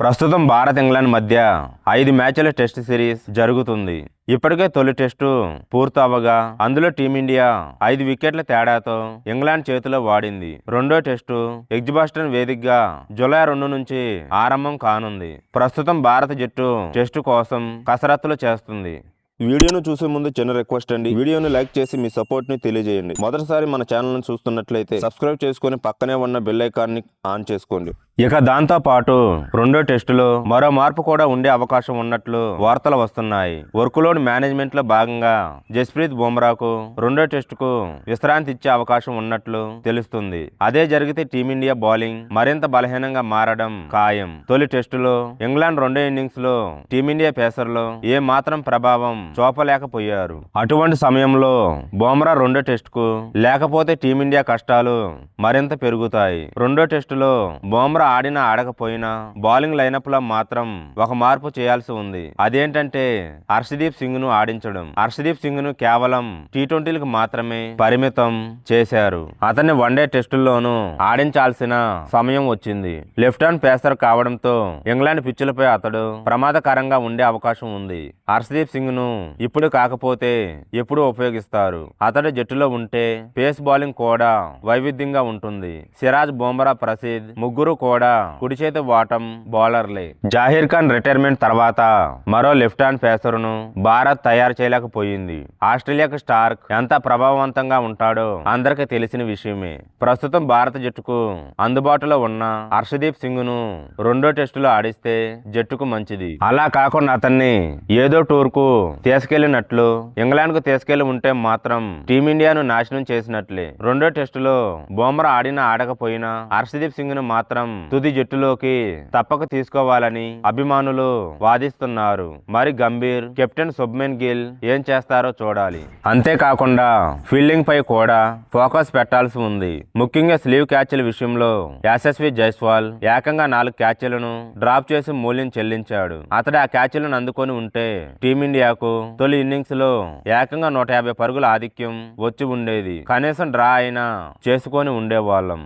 ప్రస్తుతం భారత్ ఇంగ్లాండ్ మధ్య 5 మ్యాచ్ల టెస్ట్ సిరీస్ జరుగుతుంది. ఇప్పటికే తొలి టెస్టు పూర్తవగా అందులో టీమిండియా 5 వికెట్ల తేడాతో ఇంగ్లాండ్ చేతిలో వాడింది. రెండో టెస్టు ఎడ్జ్బాస్టన్ వేదికగా జూలై 2 నుంచి ఆరంభం కానుంది. ప్రస్తుతం భారత జట్టు టెస్టు కోసం కసరత్తులు చేస్తుంది. వీడియోను చూసే ముందు చిన్న రిక్వెస్ట్ అండి, వీడియోను లైక్ చేసి మీ సపోర్ట్ ని తెలియజేయండి. మొదటిసారి మన ఛానల్ ను చూస్తున్నట్లయితే సబ్స్క్రైబ్ చేసుకుని పక్కనే ఉన్న బెల్ ఐకాన్ ని ఆన్ చేసుకోండి. ఇక దాంతో పాటు రెండో టెస్టులో మరో మార్పు కూడా ఉండే అవకాశం ఉన్నట్లు వార్తలు వస్తున్నాయి. వర్క్లోడ్ మేనేజ్మెంట్ లో భాగంగా జస్ప్రీత్ బుమ్రాకు రెండో టెస్టుకు విశ్రాంతి ఇచ్చే అవకాశం ఉన్నట్లు తెలుస్తుంది. అదే జరిగితే టీమిండియా బౌలింగ్ మరింత బలహీనంగా మారడం ఖాయం. తొలి టెస్టులో ఇంగ్లాండ్ రెండో ఇన్నింగ్స్ లో టీమిండియా పేసర్లు ఏ మాత్రం ప్రభావం చూపలేకపోయారు. అటువంటి సమయంలో బుమ్రా రెండో టెస్టుకు లేకపోతే టీమిండియా కష్టాలు మరింత పెరుగుతాయి. రెండో టెస్టులో బుమ్రా ఆడినా ఆడకపోయినా బౌలింగ్ లైనప్ లో మాత్రం ఒక మార్పు చేయాల్సి ఉంది. అదేంటంటే హర్షదీప్ సింగ్ ను ఆడించడం. హర్షదీప్ సింగ్ ను కేవలం టీ20లకు మాత్రమే పరిమితం చేశారు. అతన్ని వన్డే టెస్టుల్లోనూ ఆడించాల్సిన సమయం వచ్చింది. లెఫ్ట్ హ్యాండ్ పేసర్ కావడంతో ఇంగ్లాండ్ పిచ్చులపై అతడు ప్రమాదకరంగా ఉండే అవకాశం ఉంది. హర్షదీప్ సింగ్ ను ఇప్పుడు కాకపోతే ఎప్పుడు ఉపయోగిస్తారు. అతడు జట్టులో ఉంటే పేస్ బౌలింగ్ కూడా వైవిధ్యంగా ఉంటుంది. సిరాజ్, బుమ్రా, ప్రసిద్ ముగ్గురు కూడా కుడి చేతి వాటం బౌలర్లే. జాహీర్ ఖాన్ రిటైర్మెంట్ తర్వాత మరో లెఫ్ట్ హ్యాండ్ పేసర్ను భారత్ తయారు చేయలేకపోయింది. ఆస్ట్రేలియాకు స్టార్క్ ఎంత ప్రభావవంతంగా ఉంటాడో అందరికీ తెలిసిన విషయమే. ప్రస్తుతం భారత జట్టుకు అందుబాటులో ఉన్న హర్షదీప్ సింగ్ ను రెండో టెస్టులో ఆడిస్తే జట్టుకు మంచిది. అలా కాకుండా అతన్ని ఏదో టూర్ కు తీసుకెళ్లినట్లు ఇంగ్లాండ్ కు తీసుకెళ్లి ఉంటే మాత్రం టీమిండియాను నాశనం చేసినట్లే. రెండో టెస్టులో బుమ్రా ఆడినా ఆడకపోయినా హర్షదీప్ సింగ్ ను మాత్రం తుది జట్టులోకి తప్పక తీసుకోవాలని అభిమానులు వాదిస్తున్నారు. మరి గంభీర్, కెప్టెన్ శుభ్మన్ గిల్ ఏం చేస్తారో చూడాలి. అంతేకాకుండా ఫీల్డింగ్ పై కూడా ఫోకస్ పెట్టాల్సి ఉంది. ముఖ్యంగా స్లీవ్ క్యాచ్ల విషయంలో యశస్వి జైస్వాల్ ఏకంగా 4 క్యాచ్లను డ్రాప్ చేసి మూల్యం చెల్లించాడు. అతడు ఆ క్యాచ్లను అందుకొని ఉంటే టీమిండియాకు తొలి ఇన్నింగ్స్ లో ఏకంగా 150 పరుగుల ఆధిక్యం వచ్చి ఉండేది. కనీసం డ్రా అయినా చేసుకొని ఉండేవాళ్ళం.